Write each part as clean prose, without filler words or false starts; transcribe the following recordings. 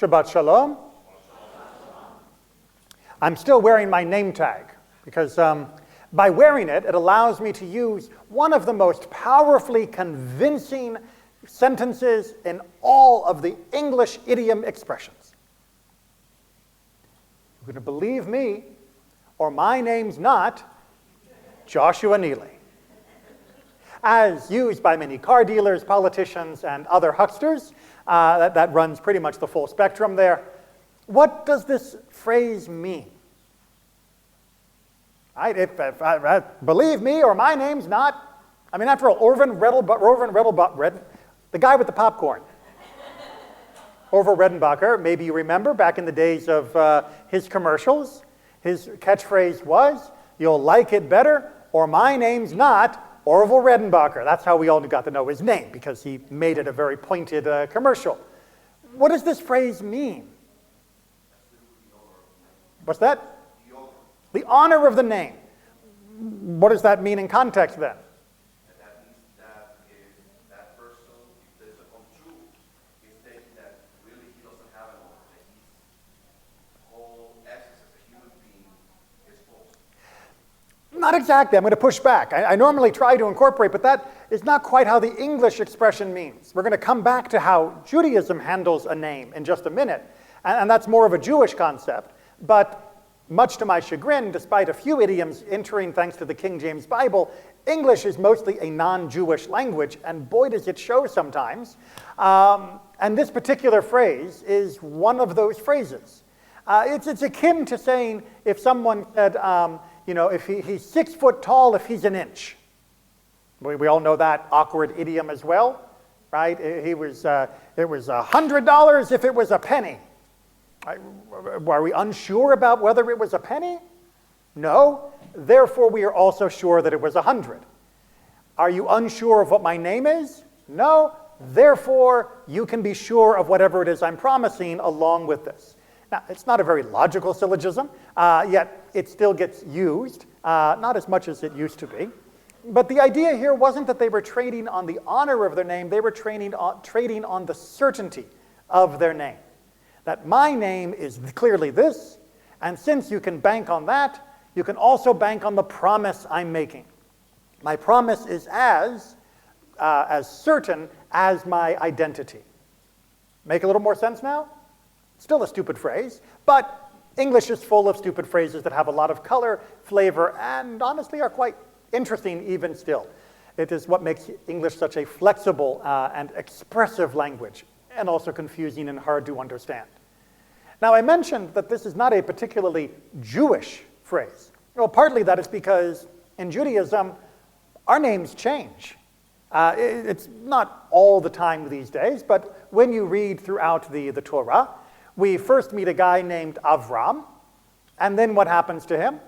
Shabbat Shalom. I'm still wearing my name tag because by wearing it, it allows me to use one of the most powerfully convincing sentences in all of the English idiom expressions. You're going to believe me, or my name's not Joshua Neely. As used by many car dealers, politicians, and other hucksters, that runs pretty much the full spectrum there. What does this phrase mean? Right? Believe me, or my name's not. I mean, after all, Orvin Redelbacher, the guy with the popcorn. Orville Redenbacher, maybe you remember, back in the days of his commercials, his catchphrase was, "You'll like it better, or my name's not Orville Redenbacher." That's how we all got to know his name, because he made it a very pointed commercial. What does this phrase mean? What's that? The honor of the name. What does that mean in context then? That means that if that person, if there's a control, is thinking that really he doesn't have an honor, that his whole essence as a human being is false. Not exactly. I'm going to push back. I normally try to incorporate, but that is not quite how the English expression means. We're going to come back to how Judaism handles a name in just a minute, and that's more of a Jewish concept. But much to my chagrin, despite a few idioms entering thanks to the King James Bible, English is mostly a non-Jewish language, and boy does it show sometimes. And this particular phrase is one of those phrases. It's akin to saying if someone said, if he's 6 foot tall if he's an inch. We all know that awkward idiom as well, right? It was $100 if it was a penny. Are we unsure about whether it was a penny? No. Therefore, we are also sure that it was 100. Are you unsure of what my name is? No. Therefore, you can be sure of whatever it is I'm promising along with this. Now, it's not a very logical syllogism, yet it still gets used, not as much as it used to be. But the idea here wasn't that they were trading on the honor of their name, they were trading on the certainty of their name. That my name is clearly this, and since you can bank on that, you can also bank on the promise I'm making. My promise is as certain as my identity. Make a little more sense now? Still a stupid phrase, but English is full of stupid phrases that have a lot of color, flavor, and honestly are quite interesting even still. It is what makes English such a flexible and expressive language, and also confusing and hard to understand. Now, I mentioned that this is not a particularly Jewish phrase. Well, partly that is because in Judaism, our names change. It's not all the time these days, but when you read throughout the Torah, we first meet a guy named Avram, and then what happens to him?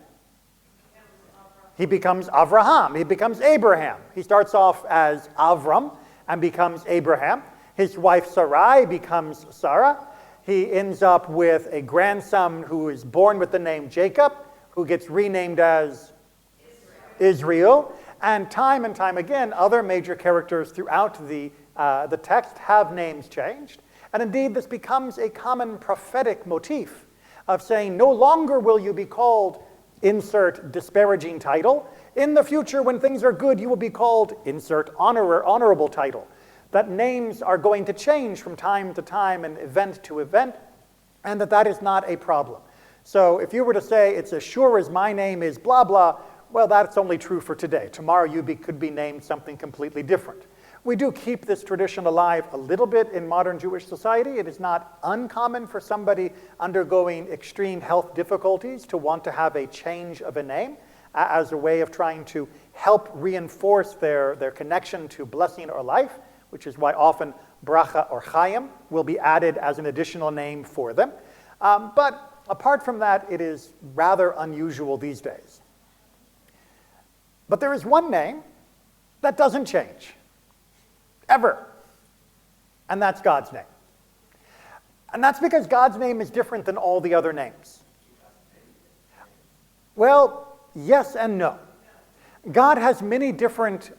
He becomes Avraham. He becomes Abraham. He starts off as Avram and becomes Abraham. His wife Sarai becomes Sarah. He ends up with a grandson who is born with the name Jacob, who gets renamed as Israel. And time again, other major characters throughout the text have names changed. And indeed, this becomes a common prophetic motif of saying, no longer will you be called insert disparaging title. In the future, when things are good, you will be called insert honorable title. That names are going to change from time to time and event to event, and that is not a problem. So if you were to say, it's as sure as my name is blah, blah, well, that's only true for today. Tomorrow you could be named something completely different. We do keep this tradition alive a little bit in modern Jewish society. It is not uncommon for somebody undergoing extreme health difficulties to want to have a change of a name as a way of trying to help reinforce their connection to blessing or life, which is why often bracha or chayim will be added as an additional name for them. But apart from that, it is rather unusual these days. But there is one name that doesn't change, ever, and that's God's name. And that's because God's name is different than all the other names. Well, yes and no. God has many different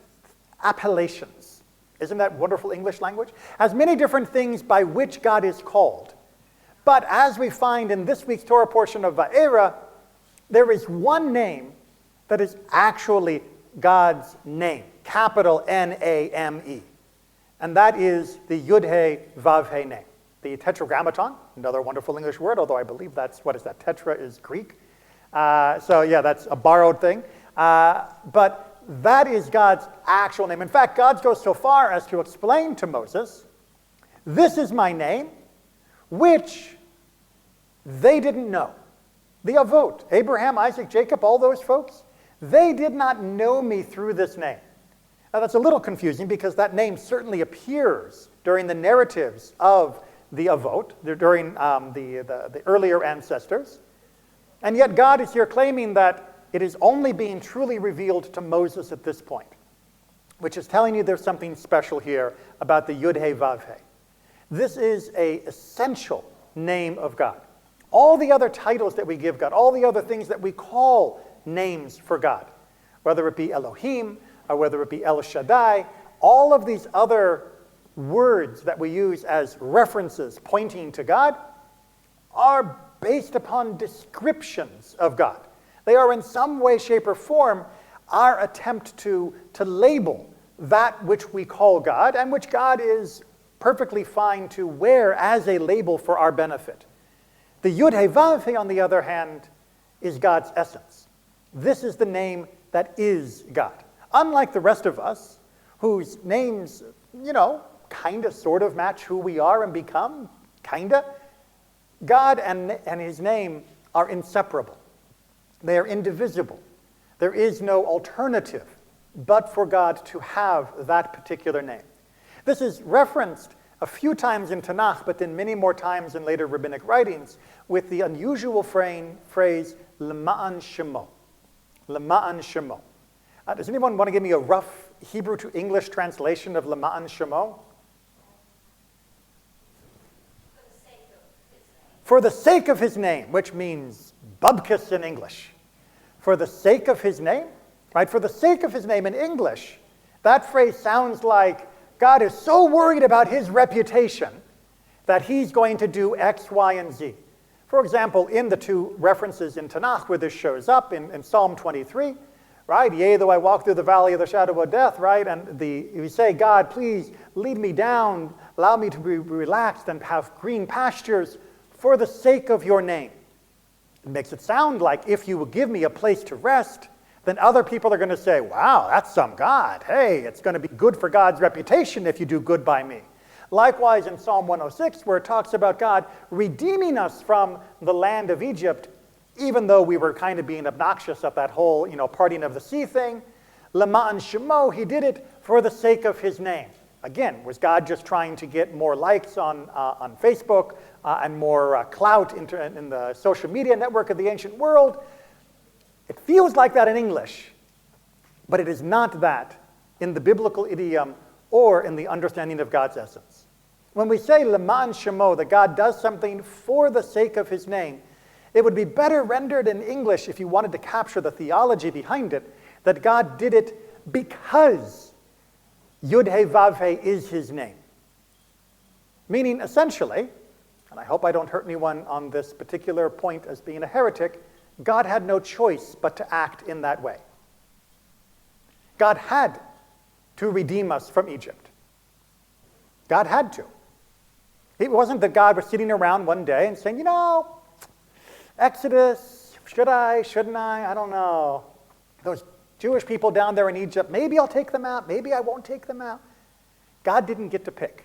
appellations. Isn't that wonderful English language? Has many different things by which God is called. But as we find in this week's Torah portion of Vaera, there is one name that is actually God's name, capital N-A-M-E. And that is the Yud-He-Vav-He name. The Tetragrammaton, another wonderful English word, although I believe that's, what is that, tetra is Greek. So yeah, that's a borrowed thing. But that is God's actual name. In fact, God goes so far as to explain to Moses, this is my name, which they didn't know. The Avot, Abraham, Isaac, Jacob, all those folks, they did not know me through this name. Now that's a little confusing because that name certainly appears during the narratives of the Avot, during the earlier ancestors. And yet God is here claiming that it is only being truly revealed to Moses at this point, which is telling you there's something special here about the Yud-He-Vav-He. This is an essential name of God. All the other titles that we give God, all the other things that we call names for God, whether it be Elohim or whether it be El Shaddai, all of these other words that we use as references pointing to God are based upon descriptions of God. They are in some way, shape, or form our attempt to label that which we call God and which God is perfectly fine to wear as a label for our benefit. The Yud-He-Vav-He, on the other hand, is God's essence. This is the name that is God. Unlike the rest of us, whose names, kind of, sort of match who we are and become, kind of, God and his name are inseparable. They are indivisible. There is no alternative but for God to have that particular name. This is referenced a few times in Tanakh, but then many more times in later rabbinic writings, with the unusual phrase, L'ma'an Shemo. L'ma'an Shemo. Does anyone want to give me a rough Hebrew to English translation of L'ma'an Shemo? For the sake of his name, which means bubkus in English. For the sake of his name, right? For the sake of his name in English, that phrase sounds like God is so worried about his reputation that he's going to do X, Y, and Z. For example, in the two references in Tanakh where this shows up, in Psalm 23, right? Yea, though I walk through the valley of the shadow of death, right? And you say, God, please lead me down, allow me to be relaxed and have green pastures for the sake of your name. It makes it sound like if you will give me a place to rest, then other people are going to say, wow, that's some God. Hey, it's going to be good for God's reputation if you do good by me. Likewise in Psalm 106, where it talks about God redeeming us from the land of Egypt, even though we were kind of being obnoxious at that whole, parting of the sea thing, L'ma'an Shemo, he did it for the sake of his name. Again, was God just trying to get more likes on Facebook and more clout in the social media network of the ancient world? It feels like that in English, but it is not that in the biblical idiom or in the understanding of God's essence. When we say L'ma'an Shemo, that God does something for the sake of his name, it would be better rendered in English if you wanted to capture the theology behind it, that God did it because Yud-He-Vav-He is his name. Meaning, essentially, and I hope I don't hurt anyone on this particular point as being a heretic, God had no choice but to act in that way. God had to redeem us from Egypt. God had to. It wasn't that God was sitting around one day and saying, Exodus, should I, shouldn't I don't know. Those Jewish people down there in Egypt, maybe I'll take them out, maybe I won't take them out. God didn't get to pick.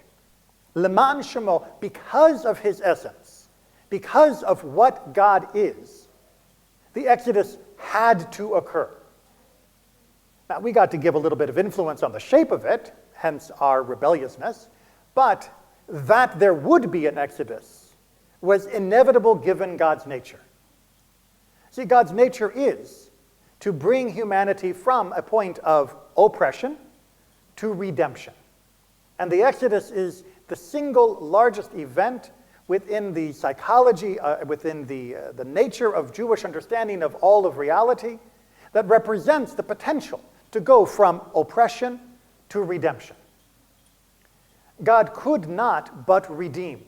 L'ma'an Shemo, because of his essence, because of what God is, the Exodus had to occur. Now, we got to give a little bit of influence on the shape of it, hence our rebelliousness, but that there would be an Exodus was inevitable given God's nature. See, God's nature is to bring humanity from a point of oppression to redemption. And the Exodus is the single largest event within the psychology, within the nature of Jewish understanding of all of reality, that represents the potential to go from oppression to redemption. God could not but redeem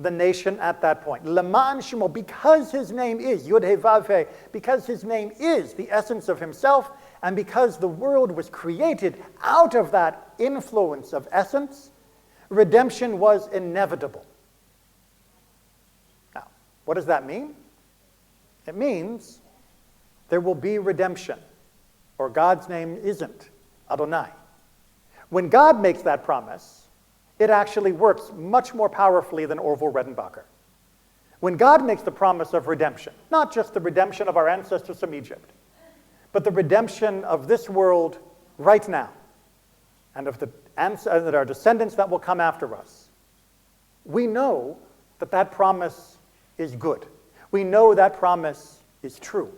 the nation at that point. Lema'an Shemo, because his name is Yud He Vav He, because his name is the essence of himself, and because the world was created out of that influence of essence, redemption was inevitable. Now, what does that mean? It means there will be redemption, or God's name isn't Adonai. When God makes that promise, it actually works much more powerfully than Orville Redenbacher. When God makes the promise of redemption, not just the redemption of our ancestors from Egypt, but the redemption of this world right now, and of our descendants that will come after us, we know that that promise is good. We know that promise is true.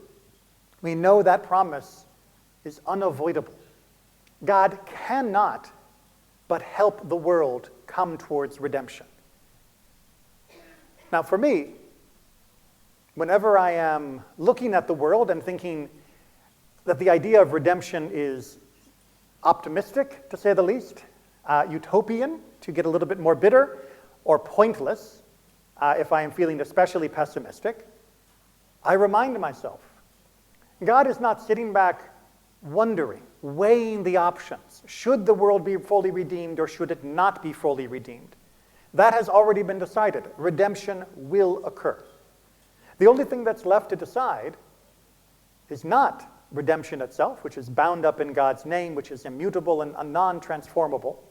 We know that promise is unavoidable. God cannot but help the world come towards redemption. Now, for me, whenever I am looking at the world and thinking that the idea of redemption is optimistic, to say the least, utopian, to get a little bit more bitter, or pointless, if I am feeling especially pessimistic, I remind myself, God is not sitting back wondering, weighing the options. Should the world be fully redeemed or should it not be fully redeemed? That has already been decided. Redemption will occur. The only thing that's left to decide is not redemption itself, which is bound up in God's name, which is immutable and non-transformable.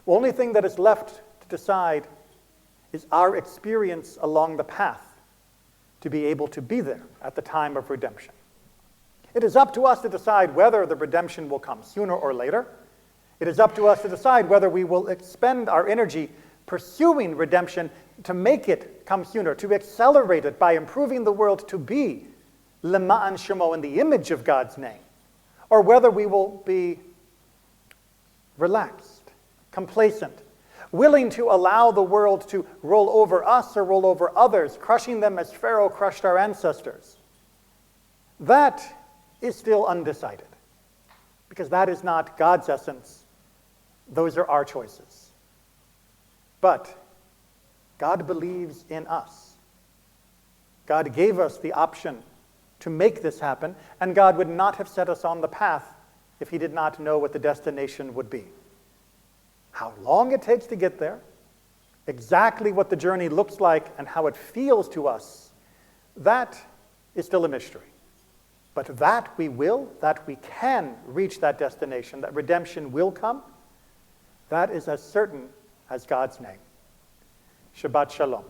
The only thing that is left to decide is our experience along the path to be able to be there at the time of redemption. It is up to us to decide whether the redemption will come sooner or later. It is up to us to decide whether we will expend our energy pursuing redemption to make it come sooner, to accelerate it by improving the world to be Lema'an Shemo, in the image of God's name, or whether we will be relaxed, complacent, willing to allow the world to roll over us or roll over others, crushing them as Pharaoh crushed our ancestors. That is still undecided, because that is not God's essence. Those are our choices. But God believes in us. God gave us the option to make this happen, and God would not have set us on the path if he did not know what the destination would be. How long it takes to get there, exactly what the journey looks like, and how it feels to us, that is still a mystery. But that we can reach that destination, that redemption will come, that is as certain as God's name. Shabbat Shalom.